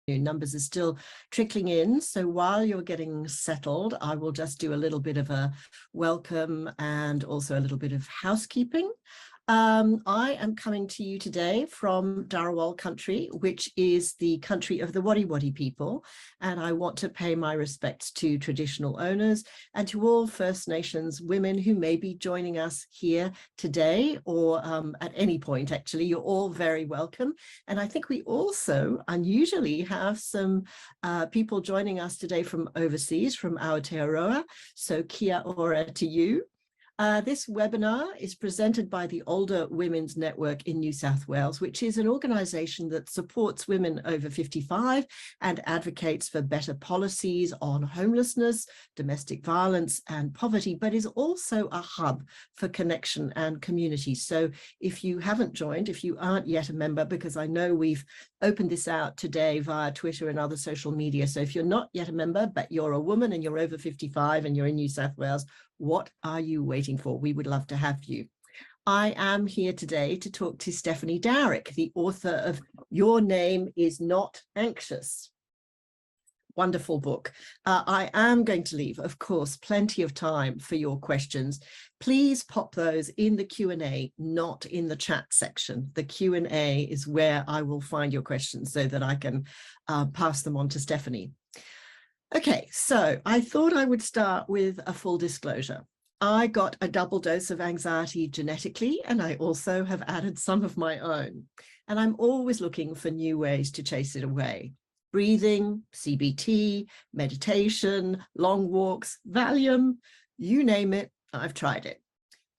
Numbers are still trickling in. So while you're getting settled, I will just do a little bit of a welcome and also a little bit of housekeeping. I am coming to you today from Dharawal country, which is the country of the Wadi Wadi people. And I want to pay my respects to traditional owners and to all First Nations women who may be joining us here today or at any point, actually. You're all very welcome. And I think we also unusually have some people joining us today from overseas, from Aotearoa. So kia ora to you. This webinar is presented by the Older Women's Network in New South Wales, which is an organisation that supports women over 55 and advocates for better policies on homelessness, domestic violence and poverty, but is also a hub for connection and community. So if you haven't joined, if you aren't yet a member, because I know we've opened this out today via Twitter and other social media. So if you're not yet a member, but you're a woman and you're over 55 and you're in New South Wales, what are you waiting for? We would love to have you. I am here today to talk to Stephanie Dowrick, the author of Your Name is Not Anxious. Wonderful book. I am going to leave, of course, plenty of time for your questions. Please pop those in the Q&A, not in the chat section. The Q&A is where I will find your questions so that I can pass them on to Stephanie. Okay, so I thought I would start with a full disclosure. I got a double dose of anxiety genetically, and I also have added some of my own. And I'm always looking for new ways to chase it away. Breathing, CBT, meditation, long walks, Valium, you name it, I've tried it.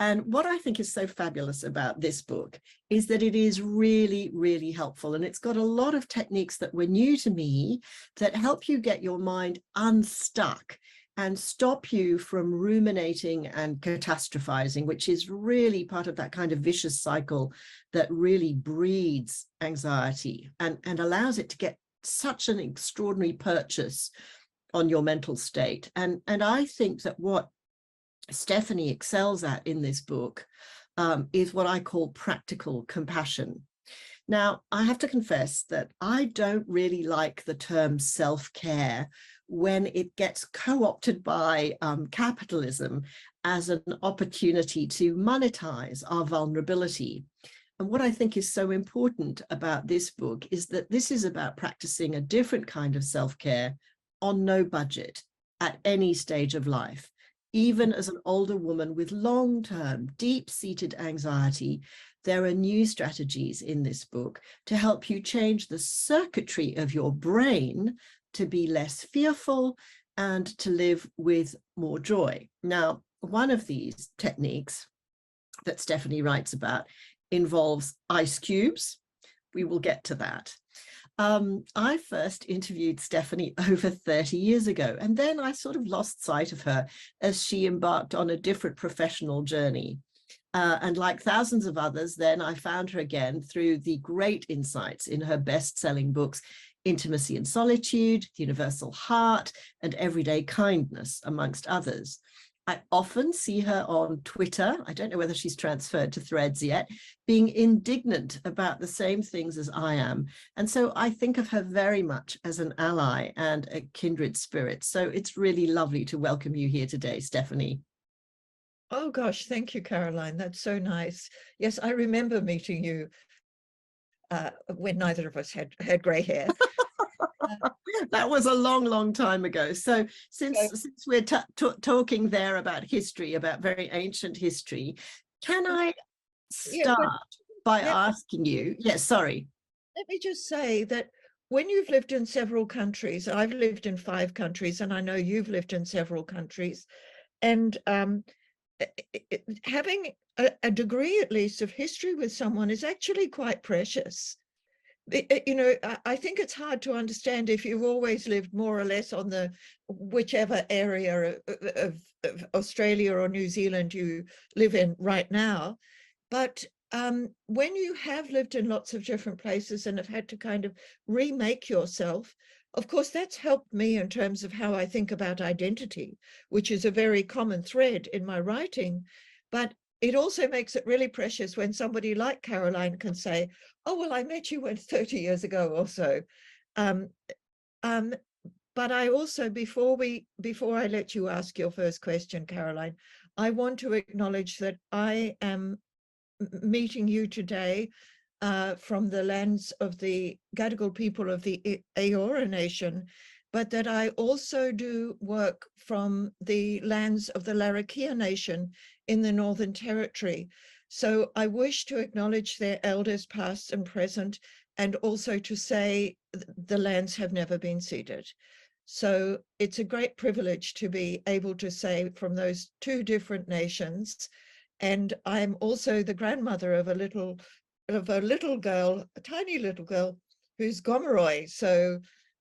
And what I think is so fabulous about this book is that it is really, really helpful. And it's got a lot of techniques that were new to me that help you get your mind unstuck and stop you from ruminating and catastrophizing, which is really part of that kind of vicious cycle that really breeds anxiety and allows it to get such an extraordinary purchase on your mental state. And I think that what Stephanie excels at in this book is what I call practical compassion. Now, I have to confess that I don't really like the term self-care when it gets co-opted by capitalism as an opportunity to monetize our vulnerability. And what I think is so important about this book is that this is about practicing a different kind of self-care on no budget at any stage of life. Even as an older woman with long-term, deep-seated anxiety, there are new strategies in this book to help you change the circuitry of your brain to be less fearful and to live with more joy. Now, one of these techniques that Stephanie writes about involves ice cubes. We will get to that. I first interviewed Stephanie over 30 years ago, and then I sort of lost sight of her as she embarked on a different professional journey. And like thousands of others, then I found her again through the great insights in her best-selling books, Intimacy and Solitude, The Universal Heart, and Everyday Kindness, amongst others. I often see her on Twitter, I don't know whether she's transferred to Threads yet, being indignant about the same things as I am. And so I think of her very much as an ally and a kindred spirit. So it's really lovely to welcome you here today, Stephanie. Oh gosh, thank you, Caroline. That's so nice. Yes, I remember meeting you when neither of us had grey hair. That was a long, long time ago. So since we're talking there about history, about very ancient history, can I start by asking you, yes, sorry. Let me just say that when you've lived in several countries, I've lived in 5 countries, and I know you've lived in several countries, and having a degree at least of history with someone is actually quite precious. You know, I think it's hard to understand if you've always lived more or less on the whichever area of Australia or New Zealand you live in right now. But when you have lived in lots of different places and have had to kind of remake yourself, of course, that's helped me in terms of how I think about identity, which is a very common thread in my writing. But it also makes it really precious when somebody like Caroline can say, oh, well, I met you 30 years ago or so. Um, um, but I also, before I let you ask your first question, Caroline, I want to acknowledge that I am meeting you today from the lands of the Gadigal people of the Eora Nation, but that I also do work from the lands of the Larrakia Nation in the Northern Territory. So I wish to acknowledge their elders past and present, and also to say the lands have never been ceded. So it's a great privilege to be able to say from those two different nations. And I'm also the grandmother of a little girl, a tiny little girl who's Gomeroi. So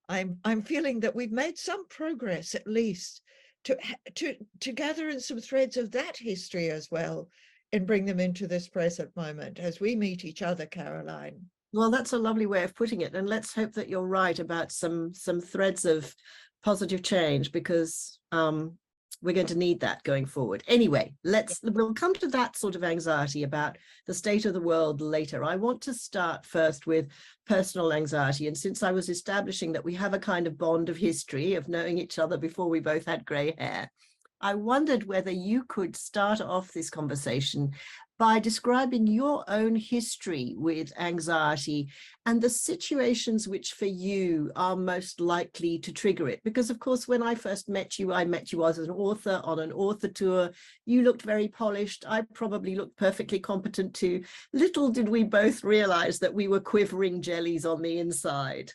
I'm feeling that we've made some progress, at least to gather in some threads of that history as well, and bring them into this present moment as we meet each other, Caroline. Well, that's a lovely way of putting it. And let's hope that you're right about some threads of positive change, because we're going to need that going forward. Anyway, we'll come to that sort of anxiety about the state of the world later. I want to start first with personal anxiety. And since I was establishing that we have a kind of bond of history of knowing each other before we both had gray hair, I wondered whether you could start off this conversation by describing your own history with anxiety and the situations which for you are most likely to trigger it. Because of course, when I first met you as an author on an author tour. You looked very polished. I probably looked perfectly competent too. Little did we both realize that we were quivering jellies on the inside.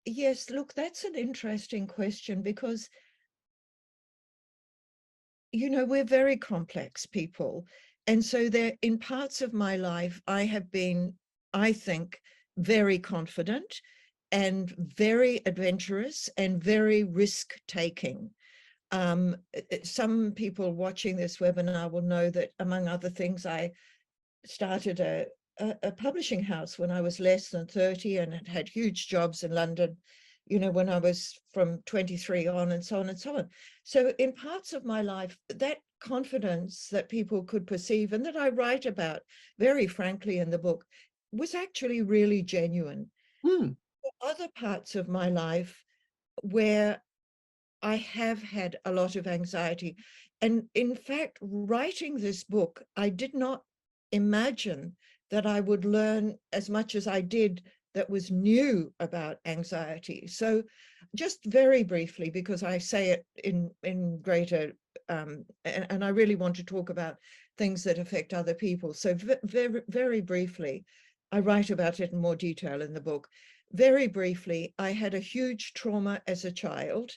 Yes, look, that's an interesting question, because we're very complex people. And so there, in parts of my life, I have been, I think, very confident and very adventurous and very risk-taking. Some people watching this webinar will know that, among other things, I started a publishing house when I was less than 30 and had huge jobs in London, when I was from 23 on, and so on and so on. So in parts of my life, that confidence that people could perceive and that I write about very frankly in the book was actually really genuine. Other parts of my life where I have had a lot of anxiety. And in fact, writing this book, I did not imagine that I would learn as much as I did that was new about anxiety. So just very briefly, because I say it in greater, and I really want to talk about things that affect other people. So very, very briefly, I write about it in more detail in the book. Very briefly, I had a huge trauma as a child,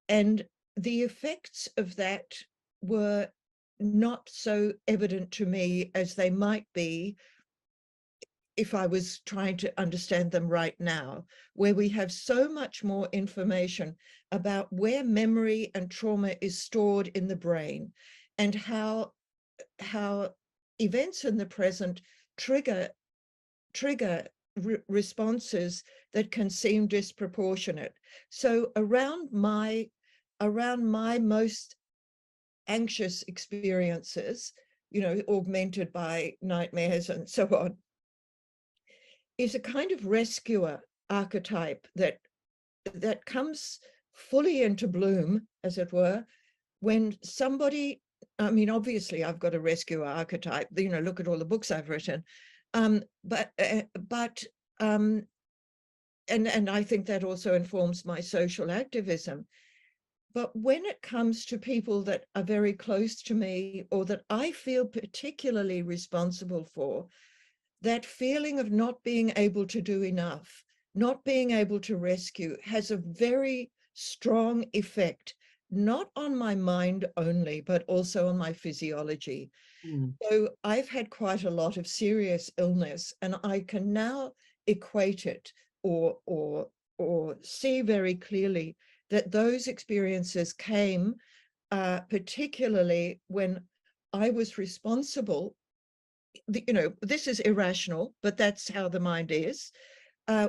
and the effects of that were not so evident to me as they might be if I was trying to understand them right now, where we have so much more information about where memory and trauma is stored in the brain, and how events in the present trigger responses that can seem disproportionate. So around my most anxious experiences, augmented by nightmares and so on, is a kind of rescuer archetype that comes fully into bloom, as it were, when somebody, I mean, obviously I've got a rescuer archetype, look at all the books I've written, but and I think that also informs my social activism. But when it comes to people that are very close to me, or that I feel particularly responsible for, that feeling of not being able to do enough, not being able to rescue, has a very strong effect, not on my mind only, but also on my physiology. So I've had quite a lot of serious illness, and I can now equate it or see very clearly that those experiences came particularly when I was responsible. This is irrational, but that's how the mind is.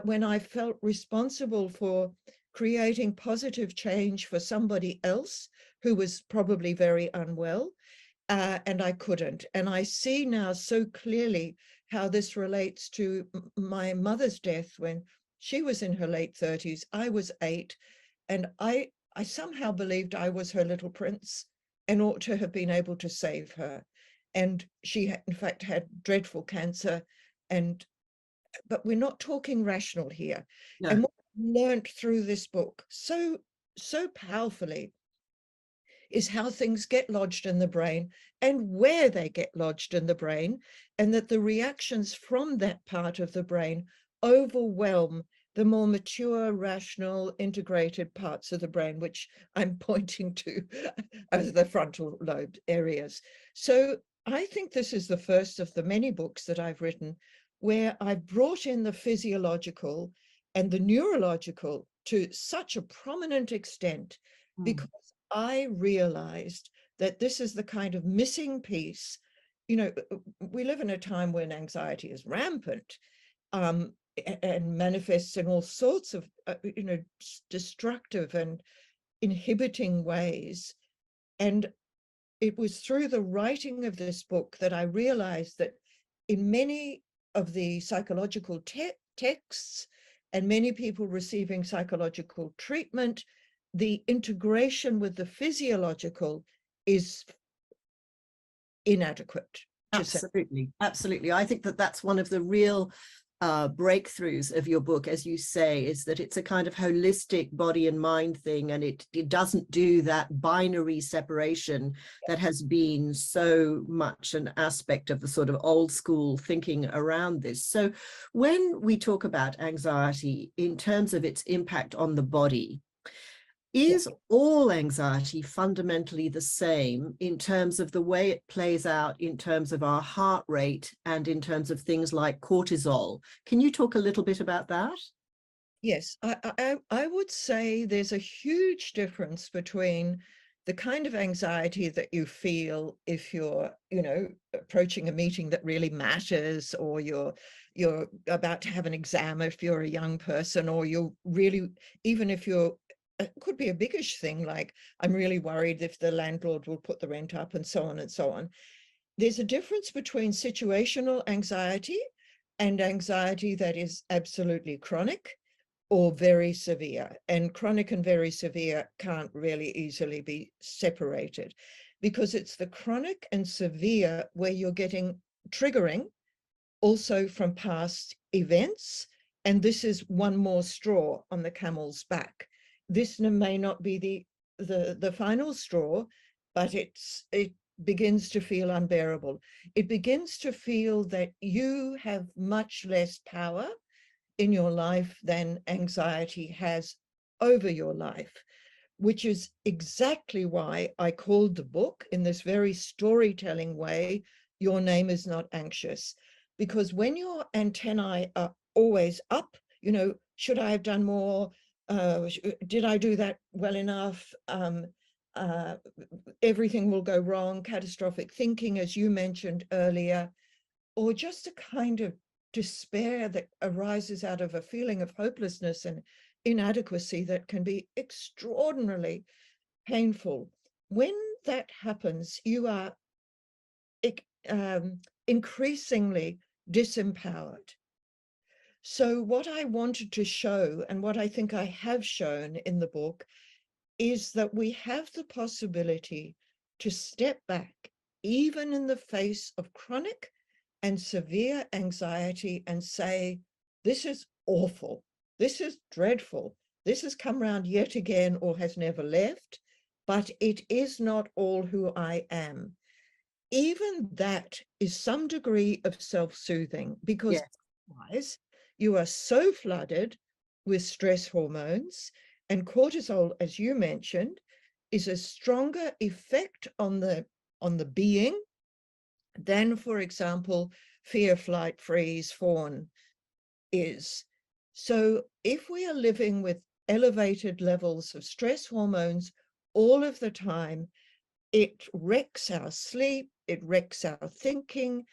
When I felt responsible for creating positive change for somebody else who was probably very unwell, and I couldn't. And I see now so clearly how this relates to my mother's death when She was in her late 30s. I was 8. And I somehow believed I was her little prince and ought to have been able to save her. And she had, in fact, had dreadful cancer. But we're not talking rational here. No. And what I learned through this book so powerfully is how things get lodged in the brain and where they get lodged in the brain, and that the reactions from that part of the brain overwhelm the more mature, rational, integrated parts of the brain, which I'm pointing to as the frontal lobe areas. So I think this is the first of the many books that I've written where I've brought in the physiological and the neurological to such a prominent extent, because I realized that this is the kind of missing piece. You know, we live in a time when anxiety is rampant, and manifests in all sorts of, destructive and inhibiting ways. And it was through the writing of this book that I realized that in many of the psychological texts and many people receiving psychological treatment, the integration with the physiological is inadequate. Absolutely, absolutely. I think that that's one of the real breakthroughs of your book, as you say, is that it's a kind of holistic body and mind thing, and it doesn't do that binary separation that has been so much an aspect of the sort of old school thinking around this. So when we talk about anxiety in terms of its impact on the body, is all anxiety fundamentally the same in terms of the way it plays out in terms of our heart rate and in terms of things like cortisol? Can you talk a little bit about that? Yes, I would say there's a huge difference between the kind of anxiety that you feel if you're, approaching a meeting that really matters, or you're about to have an exam if you're a young person, or you're really, even if you're, it could be a biggish thing like I'm really worried if the landlord will put the rent up, and so on and so on. There's a difference between situational anxiety and anxiety that is absolutely chronic or very severe. And chronic and very severe can't really easily be separated, because it's the chronic and severe where you're getting triggering also from past events. And this is one more straw on the camel's back. This may not be the final straw, but it begins to feel unbearable. It begins to feel that you have much less power in your life than anxiety has over your life, which is exactly why I called the book, in this very storytelling way, Your Name Is Not Anxious. Because when your antennae are always up, should I have done more? Did I do that well enough? Everything will go wrong, catastrophic thinking, as you mentioned earlier, or just a kind of despair that arises out of a feeling of hopelessness and inadequacy that can be extraordinarily painful. When that happens, you are increasingly disempowered. So what I wanted to show, and what I think I have shown in the book, is that we have the possibility to step back, even in the face of chronic and severe anxiety, and say, this is awful, this is dreadful, this has come round yet again or has never left, but it is not all who I am. Even that is some degree of self-soothing, because otherwise you are so flooded with stress hormones, and cortisol, as you mentioned, is a stronger effect on the being than, for example, fear, flight, freeze, fawn is. So if we are living with elevated levels of stress hormones all of the time, it wrecks our sleep, it wrecks our thinking,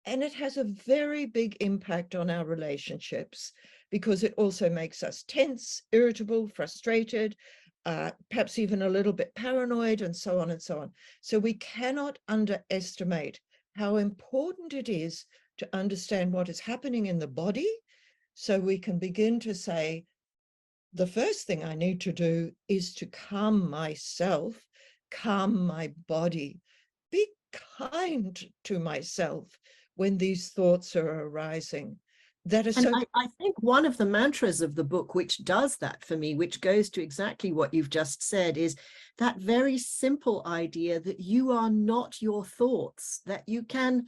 and it has a very big impact on our relationships, because it also makes us tense, irritable, frustrated, perhaps even a little bit paranoid, and so on and so on. So we cannot underestimate how important it is to understand what is happening in the body, So we can begin to say, the first thing I need to do is to calm myself, calm my body, be kind to myself when these thoughts are arising. That is And so. I think one of the mantras of the book, which does that for me, which goes to exactly what you've just said, is that very simple idea that you are not your thoughts, that you can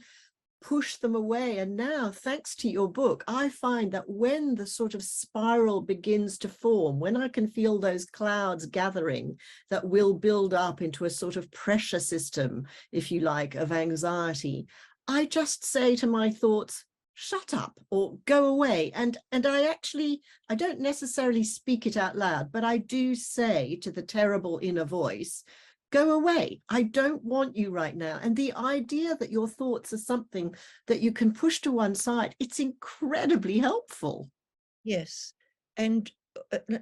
push them away. And now, thanks to your book, I find that when the sort of spiral begins to form, when I can feel those clouds gathering that will build up into a sort of pressure system, if you like, of anxiety, I just say to my thoughts, shut up or go away. And I don't necessarily speak it out loud, but I do say to the terrible inner voice, go away. I don't want you right now. And the idea that your thoughts are something that you can push to one side, it's incredibly helpful. Yes. And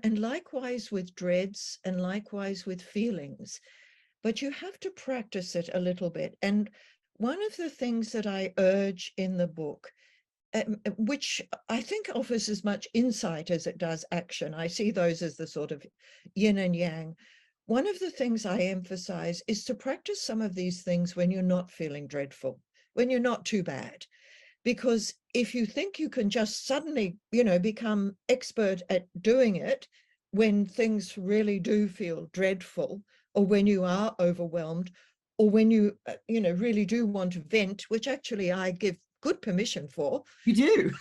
and likewise with dreads and likewise with feelings, but you have to practice it a little bit. And one of the things that I urge in the book, which I think offers as much insight as it does action, I see those as the sort of yin and yang. One of the things I emphasize is to practice some of these things when you're not feeling dreadful, when you're not too bad. Because if you think you can just suddenly, become expert at doing it when things really do feel dreadful, or when you are overwhelmed, or when you, really do want to vent, which actually I give good permission for. You do.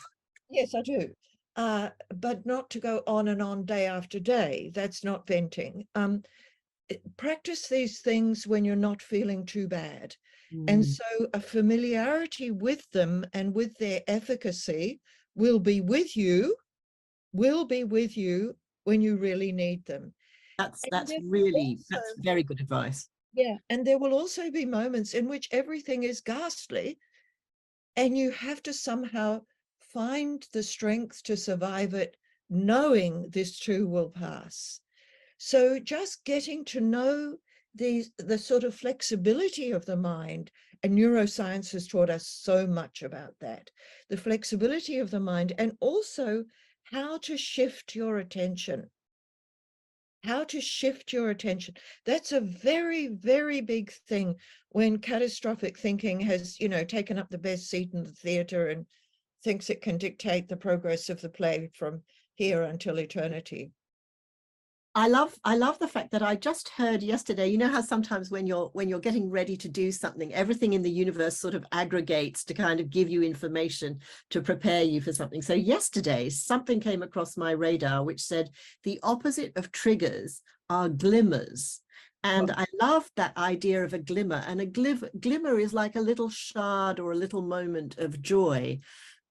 Yes, I do. But not to go on and on day after day. That's not venting. Practice these things when you're not feeling too bad. And so a familiarity with them and with their efficacy will be with you when you really need them. And That's there will really, also, that's very good advice. yeah, and there will also be moments in which everything is ghastly and you have to somehow find the strength to survive it, knowing this too will pass. So just getting to know the sort of flexibility of the mind, and neuroscience has taught us so much about that, the flexibility of the mind, and also how to shift your attention. How to shift your attention. That's a very, very big thing when catastrophic thinking has, taken up the best seat in the theater and thinks it can dictate the progress of the play from here until eternity. I love the fact that I just heard yesterday, you know how sometimes when you're getting ready to do something, everything in the universe sort of aggregates to kind of give you information to prepare you for something. So yesterday something came across my radar which said the opposite of triggers are glimmers. And I love that idea of a glimmer, and a glimmer is like a little shard or a little moment of joy.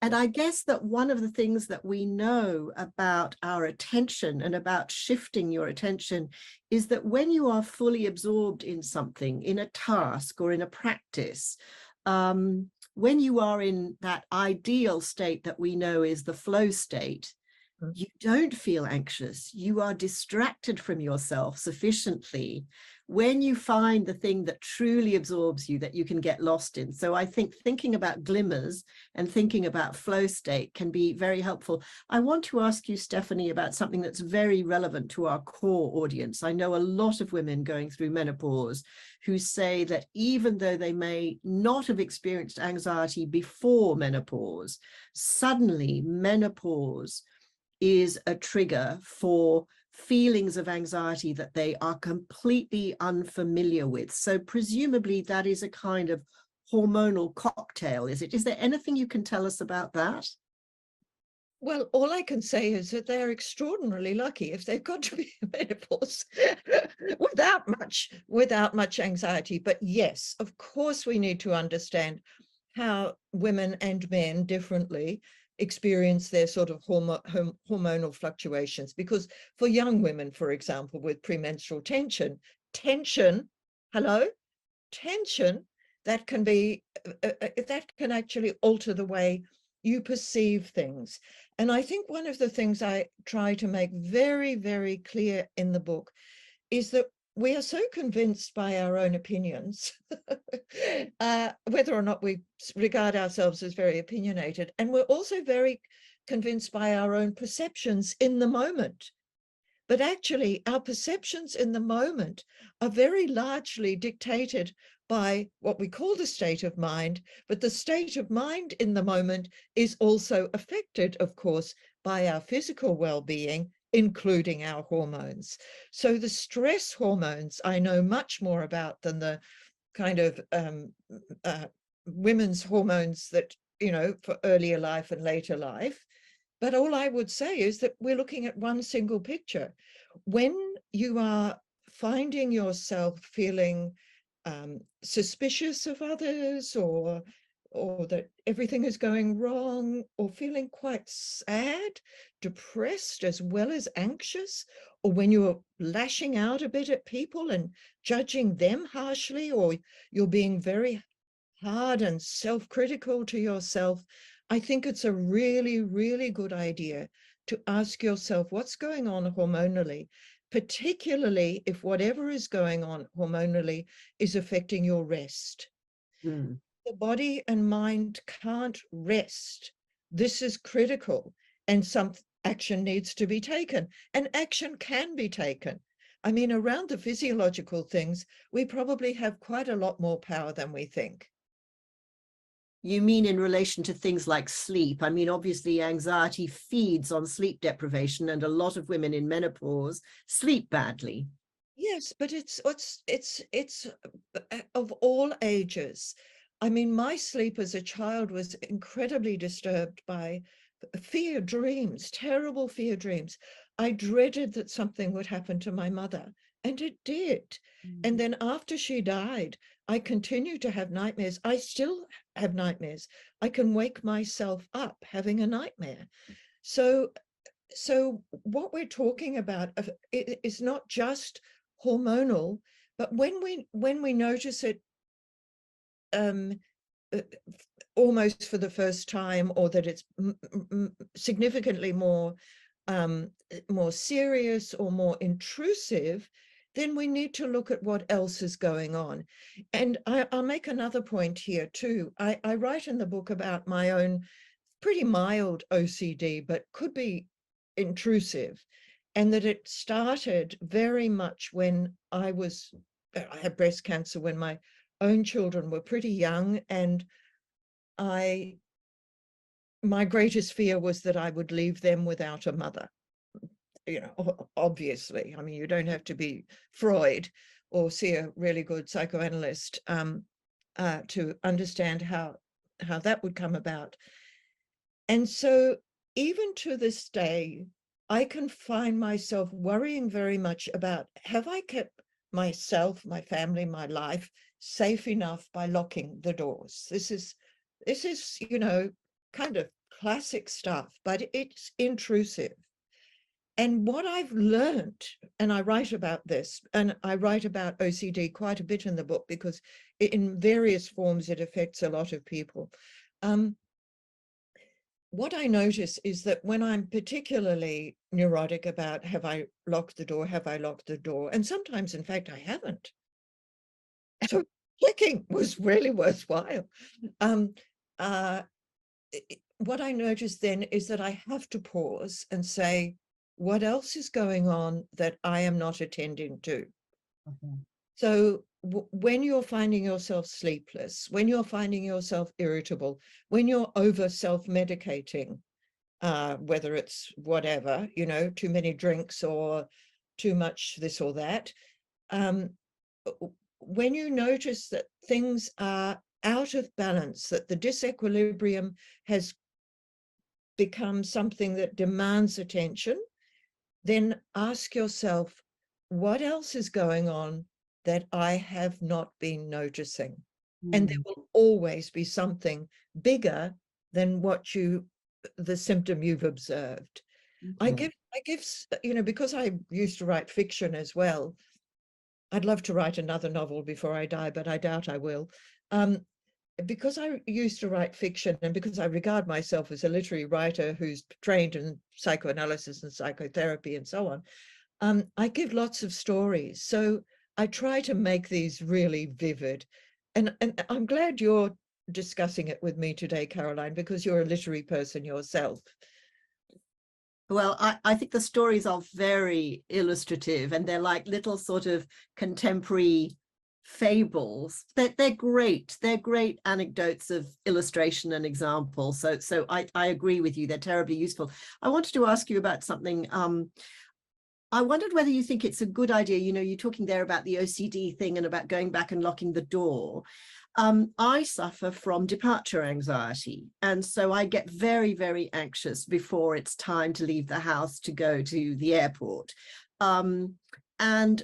And I guess that one of the things that we know about our attention and about shifting your attention is that when you are fully absorbed in something, in a task or in a practice, when you are in that ideal state that we know is the flow state, you don't feel anxious. You are distracted from yourself sufficiently when you find the thing that truly absorbs you, that you can get lost in. So I think thinking about glimmers and thinking about flow state can be very helpful. I want to ask you, Stephanie, about something that's very relevant to our core audience. I know a lot of women going through menopause who say that even though they may not have experienced anxiety before menopause, suddenly menopause is a trigger for feelings of anxiety that they are completely unfamiliar with. So presumably that is a kind of hormonal cocktail, is it? Is there anything you can tell us about that? Well, all I can say is that they're extraordinarily lucky if they've got to be menopause without much anxiety. But yes, of course, we need to understand how women and men differently experience their sort of hormonal fluctuations. Because for young women, for example, with premenstrual tension, hello, tension, that can be that can actually alter the way you perceive things. And I think one of the things I try to make very, very clear in the book is that we are so convinced by our own opinions, whether or not we regard ourselves as very opinionated, and we're also very convinced by our own perceptions in the moment. But actually, our perceptions in the moment are very largely dictated by what we call the state of mind, but the state of mind in the moment is also affected, of course, by our physical well-being, including our hormones. So the stress hormones I know much more about than the kind of women's hormones that, for earlier life and later life. But all I would say is that we're looking at one single picture. When you are finding yourself feeling suspicious of others, or that everything is going wrong, or feeling quite sad, depressed, as well as anxious, or when you're lashing out a bit at people and judging them harshly, or you're being very hard and self-critical to yourself, I think it's a really, really good idea to ask yourself what's going on hormonally, particularly if whatever is going on hormonally is affecting your rest. Mm. The body and mind can't rest. This is critical, and some action needs to be taken, and action can be taken. I mean, around the physiological things, we probably have quite a lot more power than we think. You mean in relation to things like sleep? I mean, obviously anxiety feeds on sleep deprivation, and a lot of women in menopause sleep badly. Yes, but it's of all ages. I mean, my sleep as a child was incredibly disturbed by fear dreams, terrible fear dreams. I dreaded that something would happen to my mother, and it did. And then after she died, I continued to have nightmares. I still have nightmares. I can wake myself up having a nightmare. So what we're talking about is not just hormonal, but when we notice it almost for the first time, or that it's significantly more serious or more intrusive, then we need to look at what else is going on. And I'll make another point here too. I write in the book about my own pretty mild OCD, but could be intrusive, and that it started very much when I had breast cancer when my own children were pretty young, and my greatest fear was that I would leave them without a mother. Obviously, I mean, you don't have to be Freud or see a really good psychoanalyst to understand how that would come about. And so even to this day, I can find myself worrying very much about, have I kept myself, my family, my life safe enough by locking the doors? This is, kind of classic stuff, but it's intrusive. And what I've learned, and I write about this, and I write about OCD quite a bit in the book because in various forms it affects a lot of people. What I notice is that when I'm particularly neurotic about, have I locked the door? Have I locked the door? And sometimes, in fact, I haven't. So clicking was really worthwhile. What I notice then is that I have to pause and say, what else is going on that I am not attending to? So when you're finding yourself sleepless, when you're finding yourself irritable, when you're over self-medicating, whether it's whatever, too many drinks or too much this or that, when you notice that things are out of balance, that the disequilibrium has become something that demands attention, then ask yourself, what else is going on that I have not been noticing? And there will always be something bigger than the symptom you've observed. I give, because I used to write fiction as well. I'd love to write another novel before I die, but I doubt I will. Because I used to write fiction, and because I regard myself as a literary writer who's trained in psychoanalysis and psychotherapy and so on, I give lots of stories. So I try to make these really vivid. And I'm glad you're discussing it with me today, Caroline, because you're a literary person yourself. Well, I think the stories are very illustrative, and they're like little sort of contemporary fables. They're great. They're great anecdotes of illustration and example. So I agree with you. They're terribly useful. I wanted to ask you about something. I wondered whether you think it's a good idea, you're talking there about the OCD thing and about going back and locking the door. I suffer from departure anxiety. And so I get very, very anxious before it's time to leave the house to go to the airport. And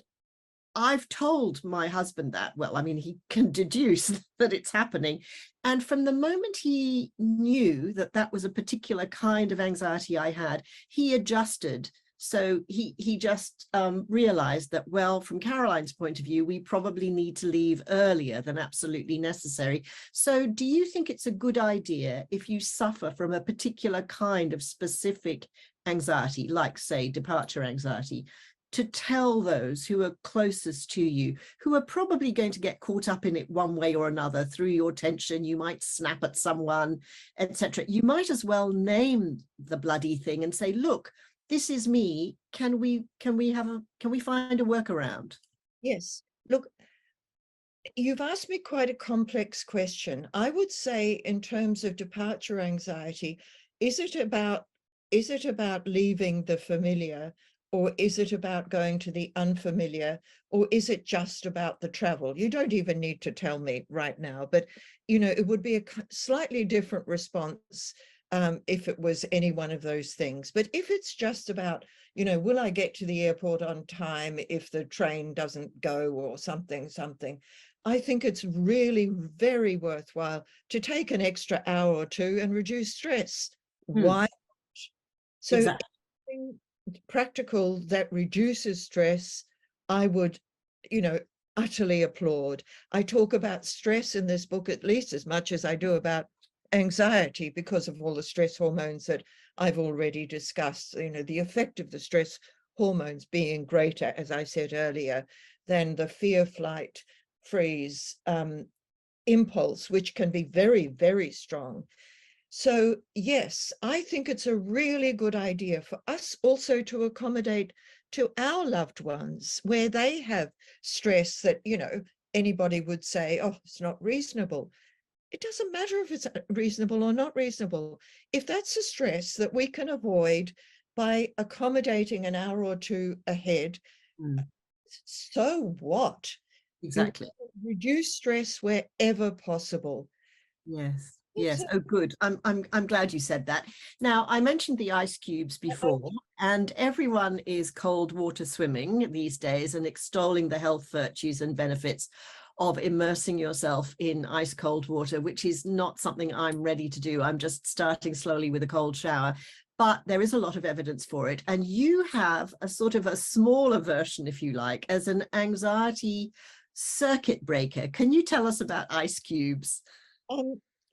I've told my husband that, well, I mean, he can deduce that it's happening. And from the moment he knew that that was a particular kind of anxiety I had, he adjusted. So he just realized that, well, from Caroline's point of view, we probably need to leave earlier than absolutely necessary. So do you think it's a good idea if you suffer from a particular kind of specific anxiety, like, say, departure anxiety, to tell those who are closest to you, who are probably going to get caught up in it one way or another through your tension? You might snap at someone, etc. You might as well name the bloody thing and say, look, this is me. Can we find a workaround? Yes. Look, you've asked me quite a complex question. I would say, in terms of departure anxiety, is it about leaving the familiar, or is it about going to the unfamiliar, or is it just about the travel? You don't even need to tell me right now, but it would be a slightly different response if it was any one of those things. But if it's just about, will I get to the airport on time if the train doesn't go, or something, I think it's really very worthwhile to take an extra hour or two and reduce stress. Why? So Exactly. anything practical that reduces stress, I would, utterly applaud. I talk about stress in this book at least as much as I do about anxiety, because of all the stress hormones that I've already discussed. The effect of the stress hormones being greater, as I said earlier, than the fear, flight, freeze impulse, which can be very, very strong. So yes, I think it's a really good idea for us also to accommodate to our loved ones where they have stress that, anybody would say, oh, it's not reasonable. It doesn't matter if it's reasonable or not reasonable. If that's a stress that we can avoid by accommodating an hour or two ahead, so what? Exactly. Reduce stress wherever possible. Yes. Yes. Oh, good. I'm glad you said that. Now, I mentioned the ice cubes before, and everyone is cold water swimming these days and extolling the health virtues and benefits of immersing yourself in ice cold water, which is not something I'm ready to do. I'm just starting slowly with a cold shower. But there is a lot of evidence for it. And you have a sort of a smaller version, if you like, as an anxiety circuit breaker. Can you tell us about ice cubes?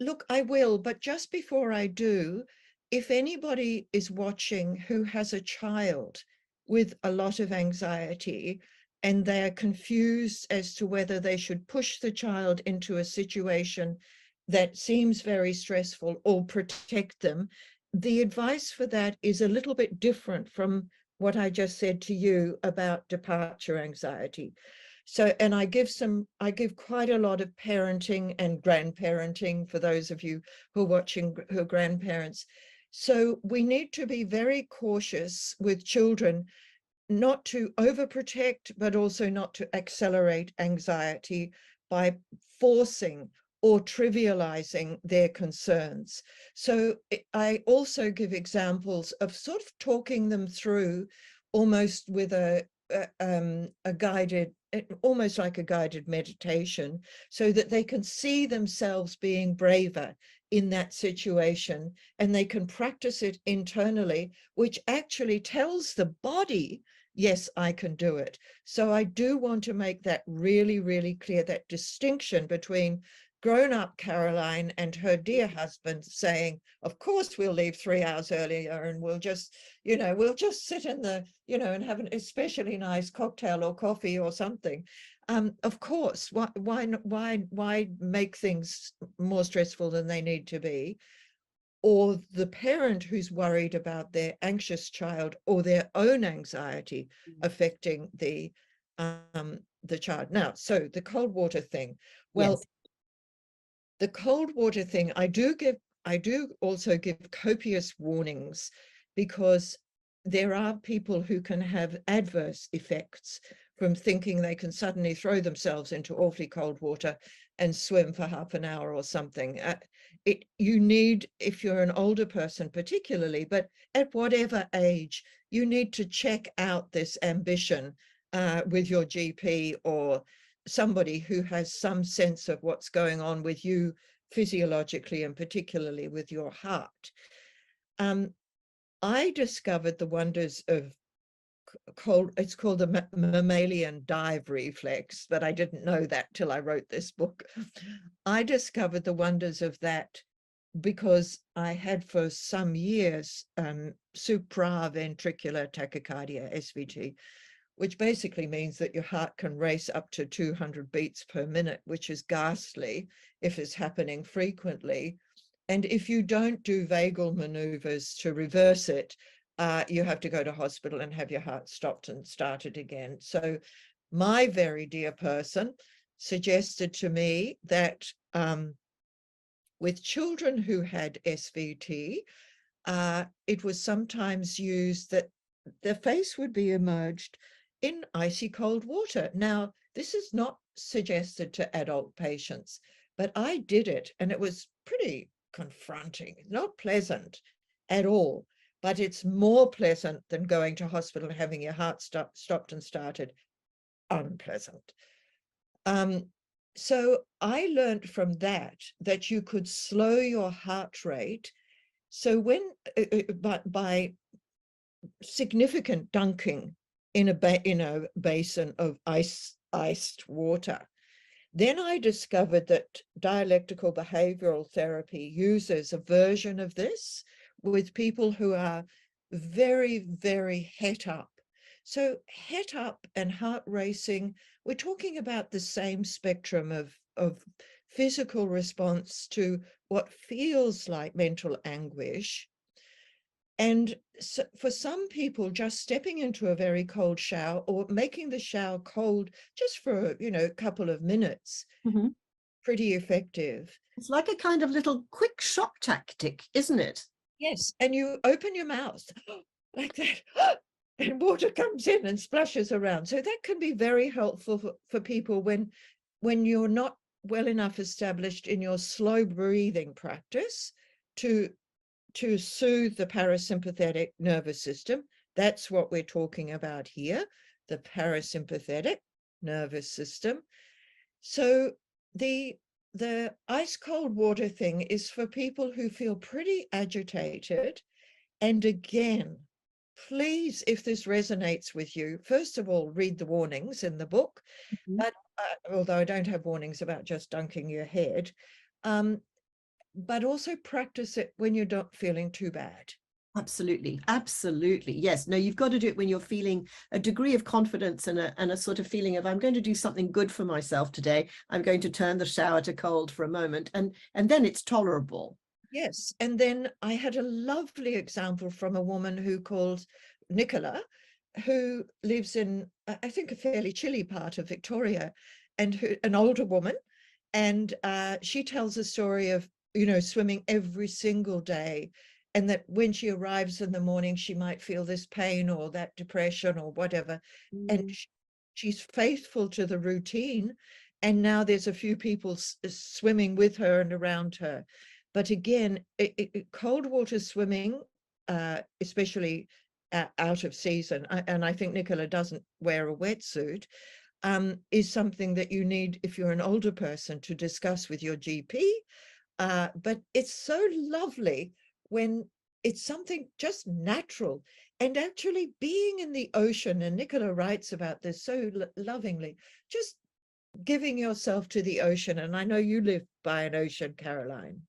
Look, I will, but just before I do, if anybody is watching who has a child with a lot of anxiety and they're confused as to whether they should push the child into a situation that seems very stressful or protect them, the advice for that is a little bit different from what I just said to you about departure anxiety. So, and I give quite a lot of parenting and grandparenting for those of you who are watching who are grandparents. So we need to be very cautious with children, not to overprotect, but also not to accelerate anxiety by forcing or trivializing their concerns. So I also give examples of sort of talking them through almost with a guided, almost like a guided meditation, so that they can see themselves being braver in that situation, and they can practice it internally, which actually tells the body, yes, I can do it. So I do want to make that really, really clear, that distinction between grown-up Caroline and her dear husband saying, of course we'll leave 3 hours earlier and we'll just, we'll just sit in the, and have an especially nice cocktail or coffee or something. Of course, why make things more stressful than they need to be? Or the parent who's worried about their anxious child or their own anxiety affecting the child. Now, so the cold water thing. Well, Yes. the cold water thing, I do also give copious warnings, because there are people who can have adverse effects from thinking they can suddenly throw themselves into awfully cold water and swim for half an hour or something. You need, if you're an older person particularly, but at whatever age, you need to check out this ambition with your GP or somebody who has some sense of what's going on with you physiologically, and particularly with your heart. I discovered the wonders of it's called the mammalian dive reflex, but I didn't know that till I wrote this book. I discovered the wonders of that because I had for some years supraventricular tachycardia, SVT, which basically means that your heart can race up to 200 beats per minute, which is ghastly if it's happening frequently. And if you don't do vagal maneuvers to reverse it, you have to go to hospital and have your heart stopped and started again. So my very dear person suggested to me that with children who had SVT, it was sometimes used that the face would be immersed in icy cold water. Now, this is not suggested to adult patients, but I did it and it was pretty confronting, not pleasant at all, but it's more pleasant than going to hospital and having your heart stopped and started. Unpleasant. So I learned from that you could slow your heart rate. So when by significant dunking in a basin of iced water, then I discovered that dialectical behavioral therapy uses a version of this with people who are very, very het up. So het up and heart racing, we're talking about the same spectrum of physical response to what feels like mental anguish. And so for some people, just stepping into a very cold shower or making the shower cold just for, a couple of minutes, pretty effective. It's like a kind of little quick shock tactic, isn't it? Yes, and you open your mouth like that, and water comes in and splashes around. So that can be very helpful for people when you're not well enough established in your slow breathing practice to soothe the parasympathetic nervous system. That's what we're talking about here, the parasympathetic nervous system. So the ice cold water thing is for people who feel pretty agitated. And again, please, if this resonates with you, first of all, read the warnings in the book. But although I don't have warnings about just dunking your head, but also practice it when you're not feeling too bad. Absolutely. Absolutely. Yes. No, you've got to do it when you're feeling a degree of confidence and a sort of feeling of, I'm going to do something good for myself today. I'm going to turn the shower to cold for a moment. And then it's tolerable. Yes. And then I had a lovely example from a woman who called Nicola, who lives in, I think, a fairly chilly part of Victoria, and an older woman. And she tells a story of, swimming every single day. And that when she arrives in the morning, she might feel this pain or that depression or whatever. And she's faithful to the routine. And now there's a few people swimming with her and around her. But again, cold water swimming, especially out of season, and I think Nicola doesn't wear a wetsuit, is something that you need if you're an older person to discuss with your GP. But it's so lovely when it's something just natural, and actually being in the ocean, and Nicola writes about this so lovingly, just giving yourself to the ocean. And I know you live by an ocean, Caroline.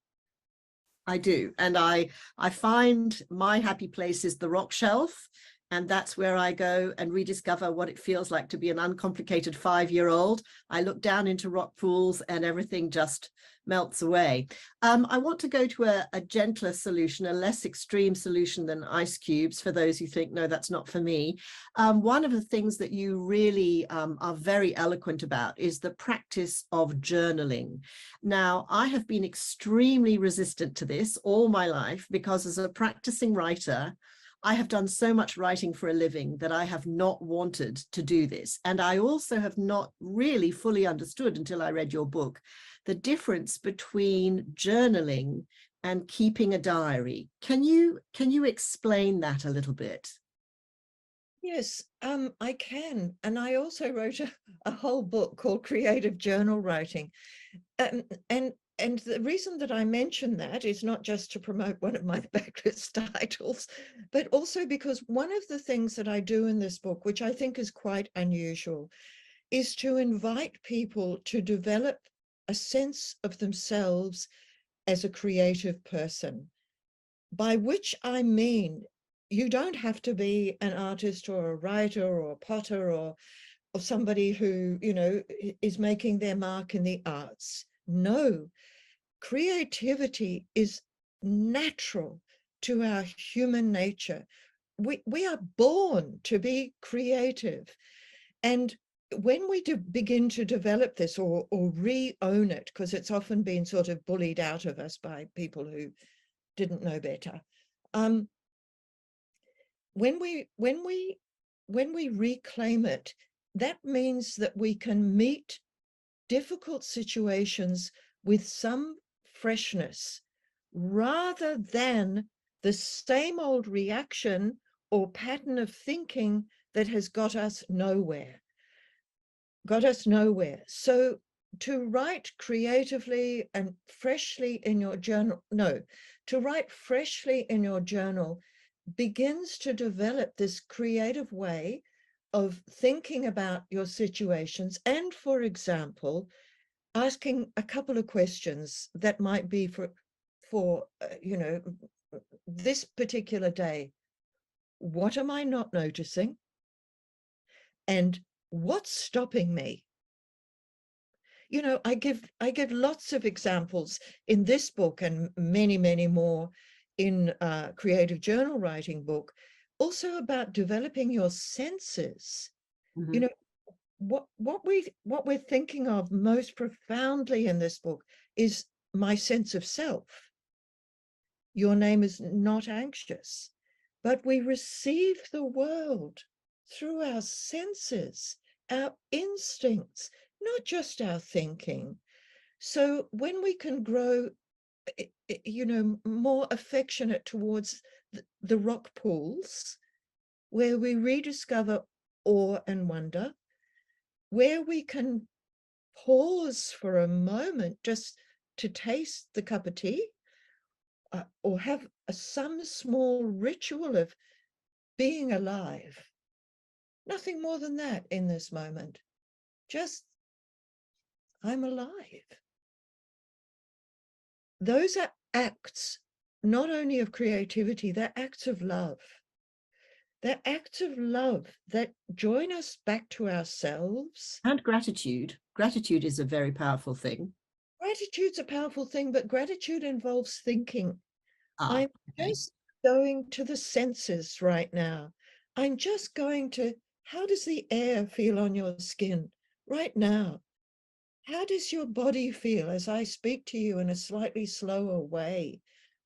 I do. And I find my happy place is the rock shelf. And that's where I go and rediscover what it feels like to be an uncomplicated 5-year-old. I look down into rock pools and everything just melts away. I want to go to a gentler solution, a less extreme solution than ice cubes for those who think, no, that's not for me. One of the things that you really are very eloquent about is the practice of journaling. Now, I have been extremely resistant to this all my life because as a practicing writer, I have done so much writing for a living that I have not wanted to do this. And I also have not really fully understood until I read your book, the difference between journaling and keeping a diary. Can you explain that a little bit? Yes, I can. And I also wrote a whole book called Creative Journal Writing. And the reason that I mention that is not just to promote one of my backlist titles, but also because one of the things that I do in this book, which I think is quite unusual, is to invite people to develop a sense of themselves as a creative person, by which I mean you don't have to be an artist or a writer or a potter or somebody who, you know, is making their mark in the arts. No, creativity is natural to our human nature. We are born to be creative. And when we begin to develop this or re-own it, because it's often been sort of bullied out of us by people who didn't know better. When we reclaim it, that means that we can meet difficult situations with some freshness rather than the same old reaction or pattern of thinking that has got us nowhere. So to write creatively and freshly in your journal, to write freshly in your journal begins to develop this creative way of thinking about your situations and, for example, asking a couple of questions that might be for you know, this particular day. What am I not noticing? And what's stopping me? You know, I give lots of examples in this book and many, many more in Creative Journal Writing book, also about developing your senses. Mm-hmm. You know, what we're thinking of most profoundly in this book is my sense of self. Your name is not anxious, but we receive the world through our senses, our instincts, not just our thinking. So when we can grow, you know, more affectionate towards the rock pools, where we rediscover awe and wonder, where we can pause for a moment just to taste the cup of tea, or have some small ritual of being alive. Nothing more than that in this moment. Just, I'm alive. Those are acts not only of creativity, they're acts of love. They're acts of love that join us back to ourselves. And gratitude. Gratitude is a very powerful thing. Gratitude's a powerful thing, but gratitude involves thinking. I'm Okay. just going to the senses right now. I'm just going to, how does the air feel on your skin right now? How does your body feel as I speak to you in a slightly slower way?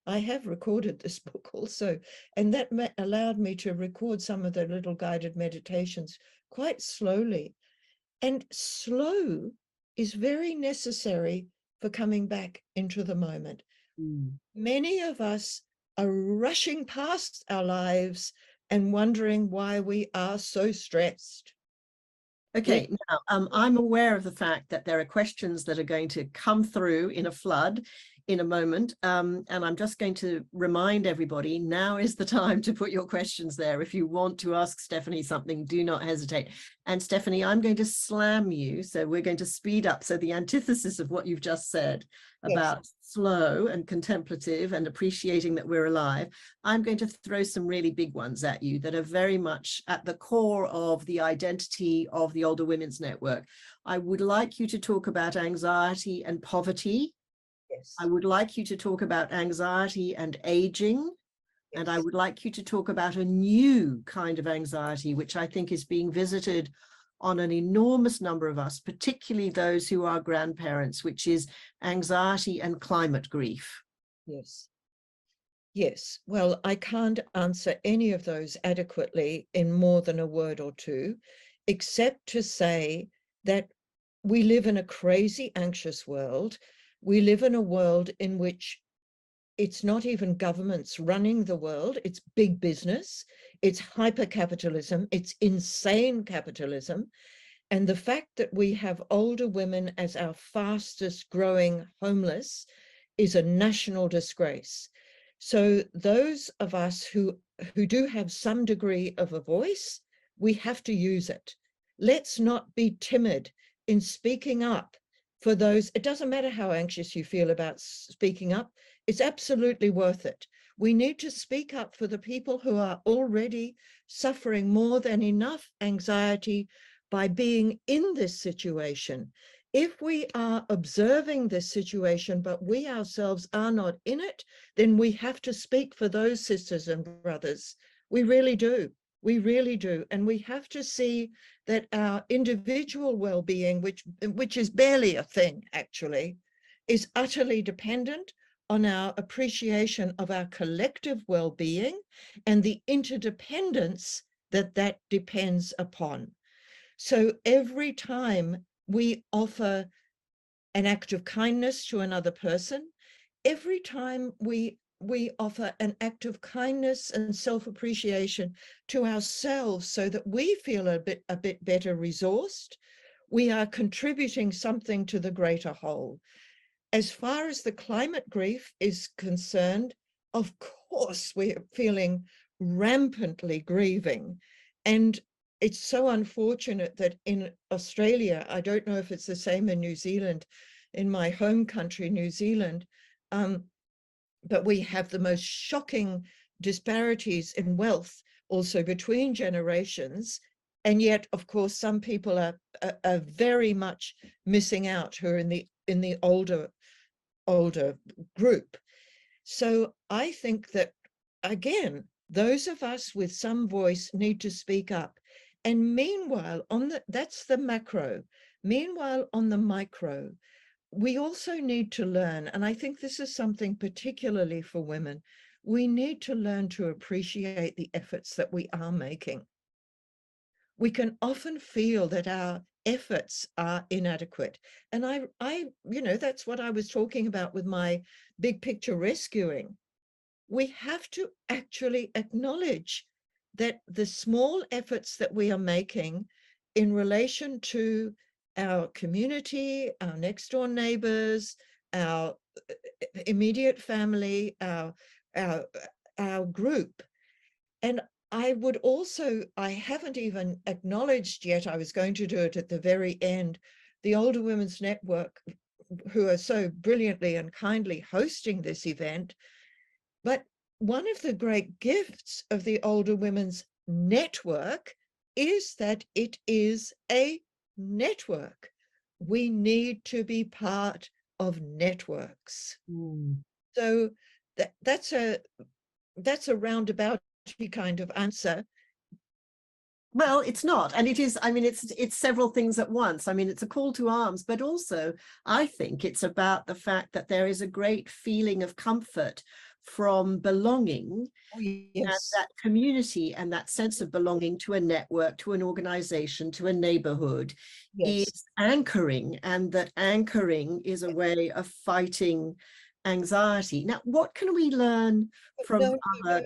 I have recorded this book also, and that allowed me to record some of the little guided meditations quite slowly. And slow is very necessary for coming back into the moment. Mm. Many of us are rushing past our lives and wondering why we are so stressed. Okay, now I'm aware of the fact that there are questions that are going to come through in a flood. in a moment. And I'm just going to remind everybody, now is the time to put your questions there. If you want to ask Stephanie something, do not hesitate. And Stephanie, I'm going to slam you. So we're going to speed up. So the antithesis of what you've just said about slow and contemplative and appreciating that we're alive, I'm going to throw some really big ones at you that are very much at the core of the identity of the Older Women's Network. I would like you to talk about anxiety and poverty. Yes. I would like you to talk about anxiety and aging. And I would like you to talk about a new kind of anxiety, which I think is being visited on an enormous number of us, particularly those who are grandparents, which is anxiety and climate grief. Yes. Yes. Well, I can't answer any of those adequately in more than a word or two, except to say that we live in a crazy, anxious world. We live in a world in which it's not even governments running the world, it's big business, it's hyper-capitalism, it's insane capitalism. And the fact that we have older women as our fastest growing homeless is a national disgrace. So those of us who do have some degree of a voice, we have to use it. Let's not be timid in speaking up for those. It doesn't matter how anxious you feel about speaking up. It's absolutely worth it. We need to speak up for the people who are already suffering more than enough anxiety by being in this situation. If we are observing this situation, but we ourselves are not in it, then we have to speak for those sisters and brothers. We really do. We really do. And we have to see that our individual well-being, which is barely a thing, actually, is utterly dependent on our appreciation of our collective well-being and the interdependence that that depends upon. So every time we offer an act of kindness to another person, every time we offer an act of kindness and self-appreciation to ourselves so that we feel a bit better resourced, we are contributing something to the greater whole. As far as the climate grief is concerned, of course, we're feeling rampantly grieving. And it's so unfortunate that in Australia, I don't know if it's the same in New Zealand, in my home country, New Zealand, but we have the most shocking disparities in wealth also between generations. And yet, of course, some people are very much missing out who are in the older group. So I think that, again, those of us with some voice need to speak up. And meanwhile, that's the macro. Meanwhile, on the micro, we also need to learn, and I think this is something particularly for women, we need to learn to appreciate the efforts that we are making. We can often feel that our efforts are inadequate. And I that's what I was talking about with my big picture rescuing. We have to actually acknowledge that the small efforts that we are making in relation to our community, our next door neighbors, our immediate family, our group. And I would also, I haven't even acknowledged yet, I was going to do it at the very end, the Older Women's Network, who are so brilliantly and kindly hosting this event. But one of the great gifts of the Older Women's Network is that it is a network. We need to be part of networks. So that's a roundabout kind of answer. Well, it's not. And it is, I mean, it's several things at once. I mean, it's a call to arms, but also I think it's about the fact that there is a great feeling of comfort from belonging. Oh, yes. And that community and that sense of belonging to a network, to an organization, to a neighborhood is anchoring, and that anchoring is a way of fighting anxiety. Now, what can we learn from other? No,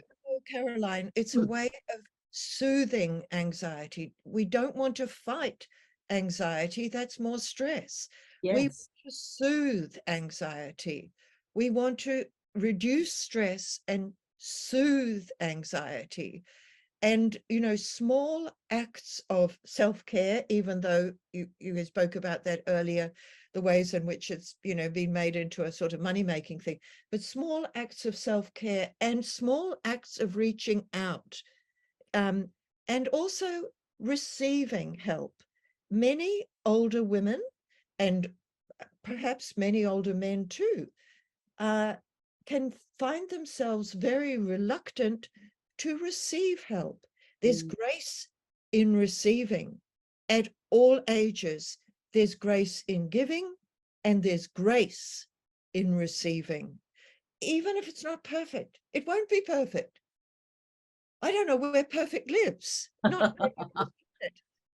Caroline, it's a way of soothing anxiety. We don't want to fight anxiety. That's more stress. We want to soothe anxiety. We want to reduce stress and soothe anxiety. And, small acts of self-care, even though you spoke about that earlier, the ways in which it's, been made into a sort of money-making thing, but small acts of self-care and small acts of reaching out, and also receiving help. Many older women, and perhaps many older men too, can find themselves very reluctant to receive help. There's grace in receiving at all ages. There's grace in giving, and there's grace in receiving. Even if it's not perfect, it won't be perfect. I don't know where perfect lives. Not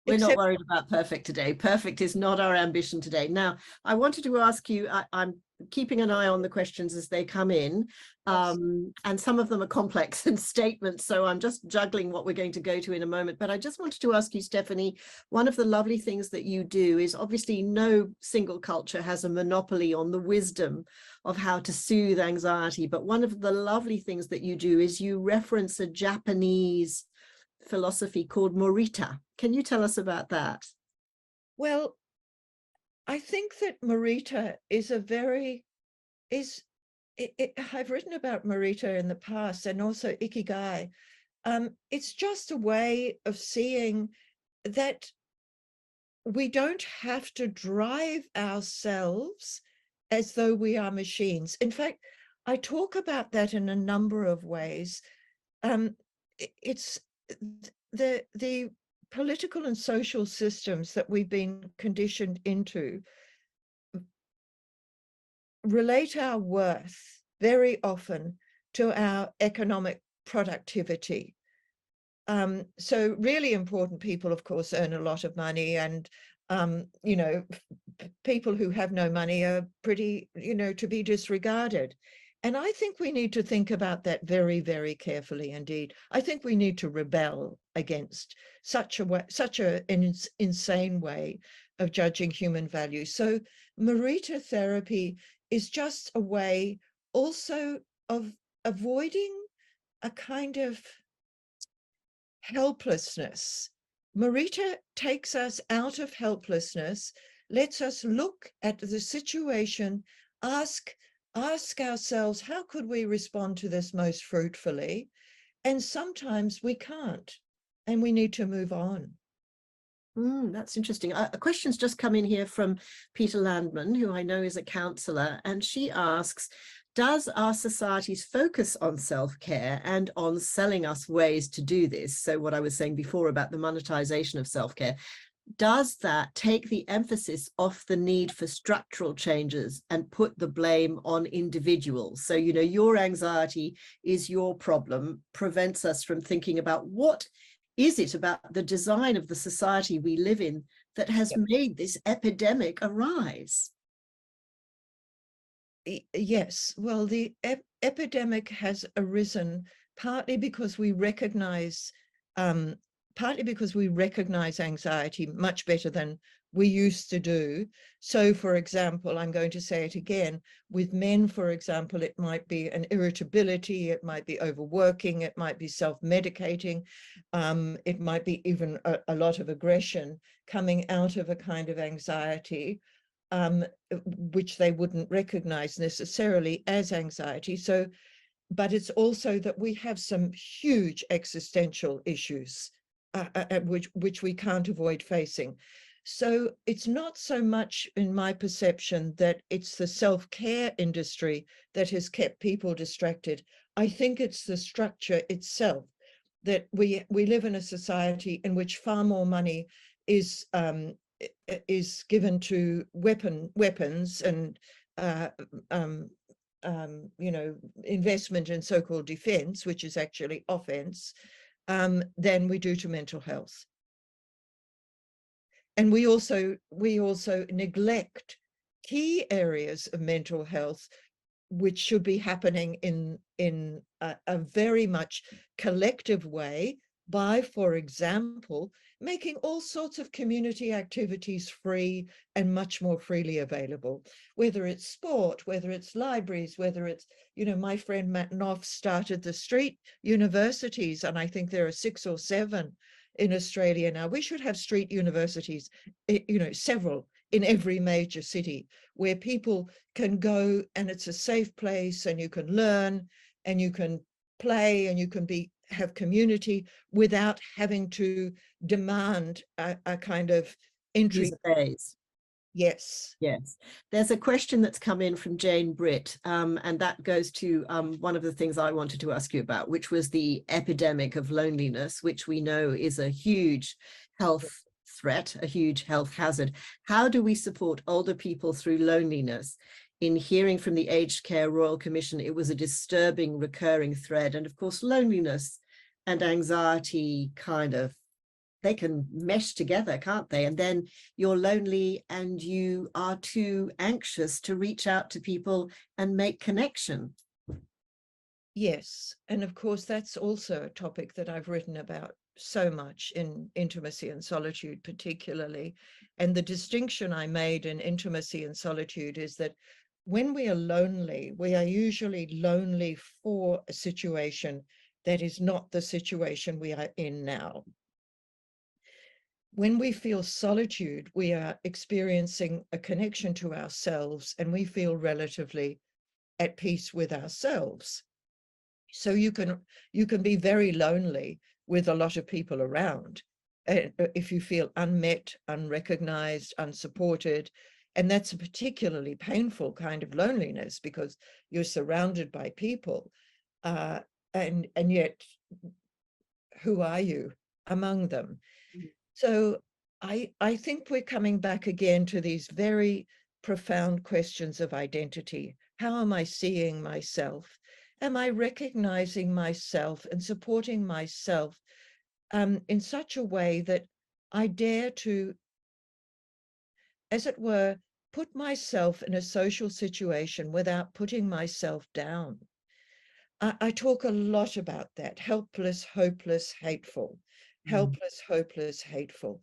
We're not except worried about perfect today. Perfect is not our ambition today. Now, I wanted to ask you, I'm keeping an eye on the questions as they come in, and some of them are complex and statements, so I'm just juggling what we're going to go to in a moment. But I just wanted to ask you, Stephanie, one of the lovely things that you do is, obviously no single culture has a monopoly on the wisdom of how to soothe anxiety, but one of the lovely things that you do is you reference a Japanese philosophy called Morita. Can you tell us about that? Well, I think that Morita is I've written about Morita in the past, and also Ikigai. It's just a way of seeing that we don't have to drive ourselves as though we are machines. In fact, I talk about that in a number of ways. It's the political and social systems that we've been conditioned into relate our worth very often to our economic productivity. So really important people, of course, earn a lot of money, and people who have no money are pretty, to be disregarded. And I think we need to think about that very, very carefully indeed. I think we need to rebel against such an insane way of judging human value. So Morita therapy is just a way also of avoiding a kind of helplessness. Morita takes us out of helplessness, lets us look at the situation, ask ourselves, how could we respond to this most fruitfully? And sometimes we can't, and we need to move on. That's interesting. A question's just come in here from Peter Landman, who I know is a counsellor, and she asks, does our society's focus on self-care and on selling us ways to do this, so what I was saying before about the monetization of self-care, does that take the emphasis off the need for structural changes and put the blame on individuals? So, your anxiety is your problem, prevents us from thinking about what is it about the design of the society we live in that has made this epidemic arise? Yes, well, the epidemic has arisen partly because we recognize anxiety much better than we used to do. So, for example, I'm going to say it again, with men, for example, it might be an irritability, it might be overworking, it might be self-medicating, it might be even a lot of aggression coming out of a kind of anxiety, which they wouldn't recognize necessarily as anxiety. So, but it's also that we have some huge existential issues which we can't avoid facing. So it's not so much, in my perception, that it's the self-care industry that has kept people distracted. I think it's the structure itself, that we live in a society in which far more money is given to weapons and investment in so-called defense, which is actually offense, than we do to mental health. And we also neglect key areas of mental health, which should be happening in a very much collective way, by, for example, making all sorts of community activities free and much more freely available, whether it's sport, whether it's libraries, whether it's, my friend Matt Knopf started the street universities, and I think there are 6 or 7 in Australia now. We should have street universities, several in every major city, where people can go and it's a safe place and you can learn and you can play and you can have community without having to demand a kind of entry. User pays. Yes. Yes. There's a question that's come in from Jane Britt, and that goes to one of the things I wanted to ask you about, which was the epidemic of loneliness, which we know is a huge health threat, a huge health hazard. How do we support older people through loneliness? In hearing from the Aged Care Royal Commission, it was a disturbing recurring thread. And of course, loneliness and anxiety they can mesh together, can't they? And then you're lonely and you are too anxious to reach out to people and make connection. Yes. And of course, that's also a topic that I've written about so much in Intimacy and Solitude, particularly. And the distinction I made in Intimacy and Solitude is that when we are lonely, we are usually lonely for a situation that is not the situation we are in now. When we feel solitude, we are experiencing a connection to ourselves and we feel relatively at peace with ourselves. So you can be very lonely with a lot of people around if you feel unmet, unrecognized, unsupported. And that's a particularly painful kind of loneliness because you're surrounded by people. And yet, who are you among them? So I think we're coming back again to these very profound questions of identity. How am I seeing myself? Am I recognizing myself and supporting myself in such a way that I dare to, as it were, put myself in a social situation without putting myself down? I talk a lot about that. Helpless, hopeless, hateful. Helpless, hopeless, hateful.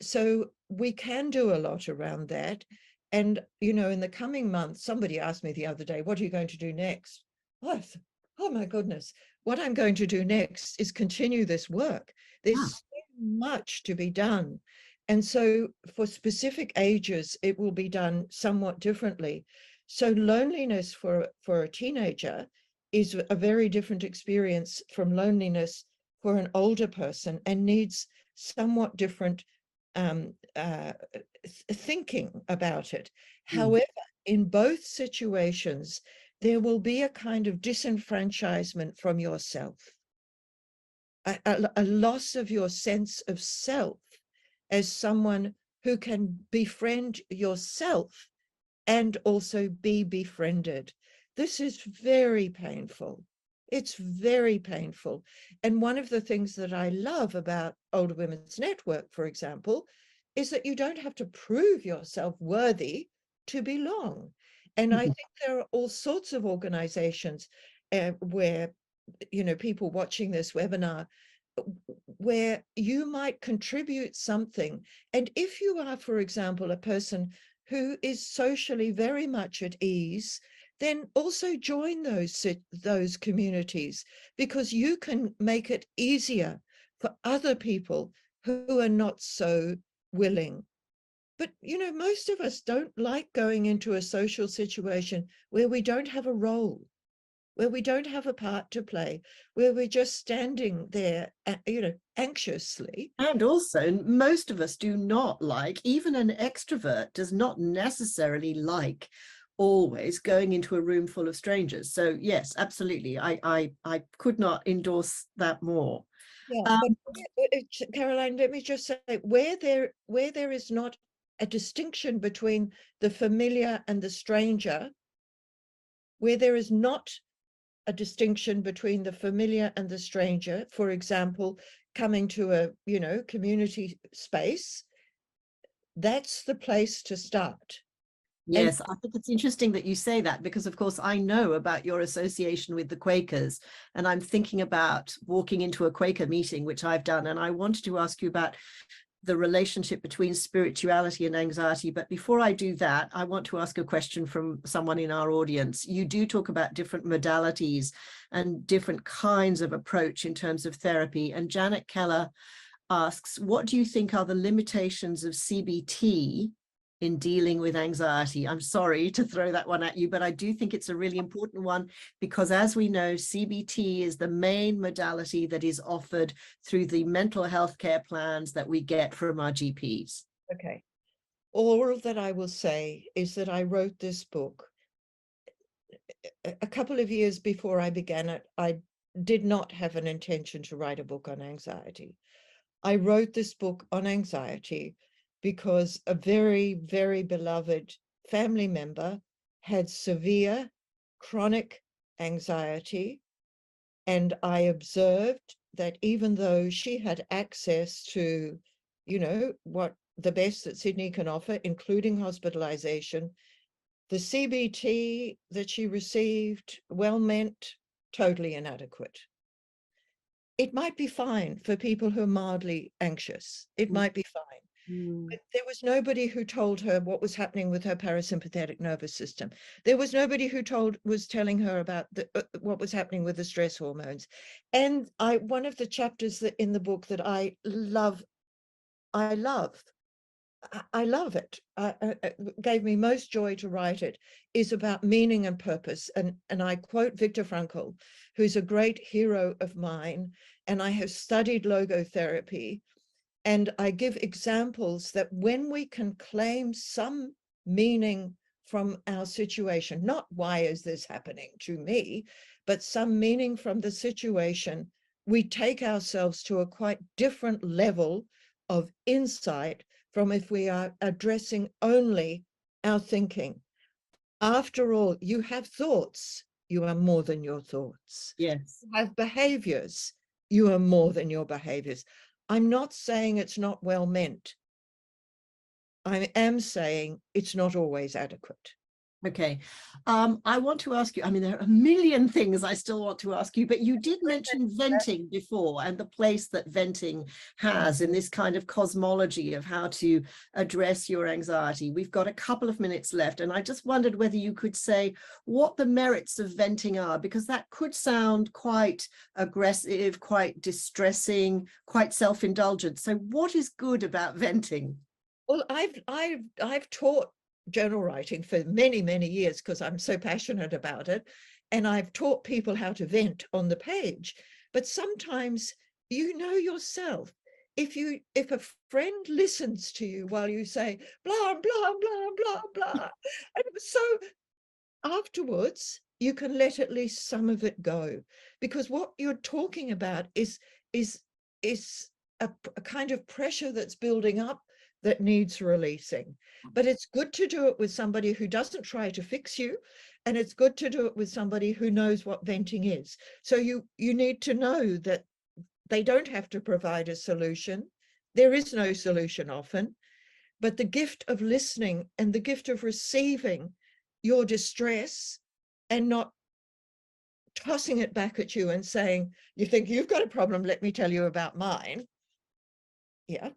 So we can do a lot around that. And, in the coming months, somebody asked me the other day, what are you going to do next? Oh my goodness. What I'm going to do next is continue this work. There's so much to be done. And so for specific ages, it will be done somewhat differently. So loneliness for a teenager is a very different experience from loneliness for an older person and needs somewhat different thinking about it. However, in both situations, there will be a kind of disenfranchisement from yourself, a loss of your sense of self as someone who can befriend yourself and also be befriended. This is very painful. It's very painful. And one of the things that I love about Older Women's Network, for example, is that you don't have to prove yourself worthy to belong. And I think there are all sorts of organizations where, people watching this webinar, where you might contribute something. And if you are, for example, a person who is socially very much at ease, then also join those communities, because you can make it easier for other people who are not so willing. But, most of us don't like going into a social situation where we don't have a role, where we don't have a part to play, where we're just standing there, anxiously. And also, most of us do not like, even an extrovert does not necessarily like always going into a room full of strangers. So yes, absolutely. I could not endorse that more. Yeah, but Caroline, let me just say, where there is not a distinction between the familiar and the stranger, where there is not a distinction between the familiar and the stranger, for example, coming to a, community space, that's the place to start. Yes, I think it's interesting that you say that, because of course I know about your association with the Quakers, and I'm thinking about walking into a Quaker meeting, which I've done, and I wanted to ask you about the relationship between spirituality and anxiety. But before I do that, I want to ask a question from someone in our audience. You do talk about different modalities and different kinds of approach in terms of therapy. And Janet Keller asks, what do you think are the limitations of CBT in dealing with anxiety? I'm sorry to throw that one at you, but I do think it's a really important one, because as we know, CBT is the main modality that is offered through the mental health care plans that we get from our GPs. Okay. All that I will say is that I wrote this book a couple of years before I began it. I did not have an intention to write a book on anxiety. I wrote this book on anxiety because a very, very beloved family member had severe chronic anxiety. And I observed that even though she had access to, what the best that Sydney can offer, including hospitalization, the CBT that she received, well meant, totally inadequate. It might be fine for people who are mildly anxious. It might be fine. But there was nobody who told her what was happening with her parasympathetic nervous system. There was nobody who was telling her about what was happening with the stress hormones. And one of the chapters that in the book that I love it, gave me most joy to write it, is about meaning and purpose. And I quote Viktor Frankl, who's a great hero of mine, and I have studied logotherapy. And I give examples that when we can claim some meaning from our situation, not why is this happening to me, but some meaning from the situation, we take ourselves to a quite different level of insight from if we are addressing only our thinking. After all, you have thoughts, you are more than your thoughts. Yes. You have behaviors, you are more than your behaviors. I'm not saying it's not well meant. I am saying it's not always adequate. Okay. I want to ask you, I mean, there are a million things I still want to ask you, but you did mention venting before, and the place that venting has in this kind of cosmology of how to address your anxiety. We've got a couple of minutes left, and I just wondered whether you could say what the merits of venting are, because that could sound quite aggressive, quite distressing, quite self-indulgent. So what is good about venting? Well, I've taught journal writing for many, many years because I'm so passionate about it. And I've taught people how to vent on the page. But sometimes yourself, if a friend listens to you while you say blah, blah, blah, blah, blah, and so afterwards you can let at least some of it go, because what you're talking about is a kind of pressure that's building up that needs releasing. But it's good to do it with somebody who doesn't try to fix you, and it's good to do it with somebody who knows what venting is. So you need to know that they don't have to provide a solution. There is no solution often, but the gift of listening and the gift of receiving your distress and not tossing it back at you and saying, you think you've got a problem, let me tell you about mine. Yeah,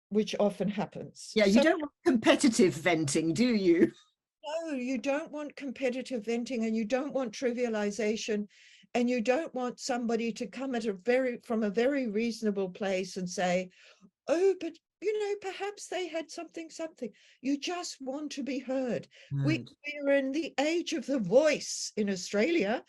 which often happens. Yeah, you don't want competitive venting, do you? No, you don't want competitive venting, and you don't want trivialization, and you don't want somebody to come from a very reasonable place and say, oh, but perhaps they had something. You just want to be heard. We're in the age of the voice in Australia.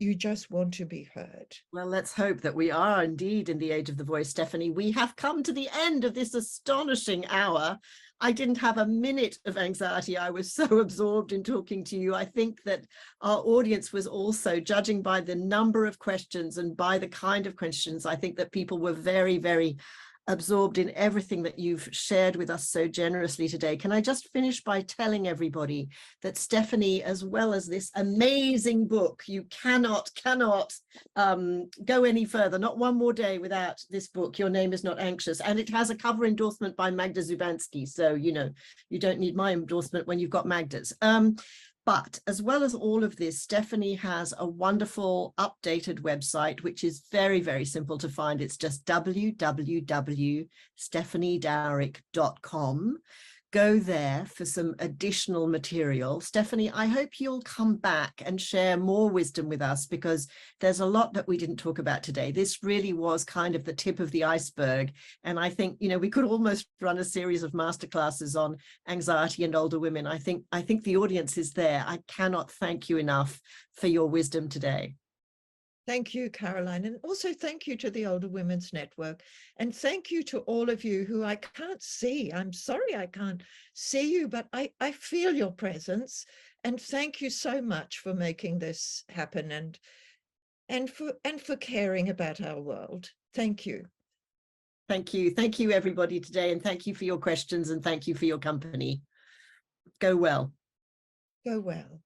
You just want to be heard. Well, let's hope that we are indeed in the age of the voice, Stephanie. We have come to the end of this astonishing hour. I didn't have a minute of anxiety. I was so absorbed in talking to you. I think that our audience was also, judging by the number of questions and by the kind of questions, I think that people were very, very absorbed in everything that you've shared with us so generously today. Can I just finish by telling everybody that Stephanie, as well as this amazing book, you cannot go any further, not one more day without this book, Your Name Is Not Anxious. And it has a cover endorsement by Magda Zubanski. So, you know, you don't need my endorsement when you've got Magda's. But as well as all of this, Stephanie has a wonderful updated website, which is very, very simple to find. It's just www.stephaniedowrick.com. Go there for some additional material. Stephanie, I hope you'll come back and share more wisdom with us, because there's a lot that we didn't talk about today. This really was kind of the tip of the iceberg. And I think, you know, we could almost run a series of masterclasses on anxiety and older women. I think the audience is there. I cannot thank you enough for your wisdom today. Thank you, Caroline. And also thank you to the Older Women's Network. And thank you to all of you who I can't see. I'm sorry I can't see you, but I feel your presence. And thank you so much for making this happen and for caring about our world. Thank you. Thank you. Thank you, everybody, today. And thank you for your questions, and thank you for your company. Go well. Go well.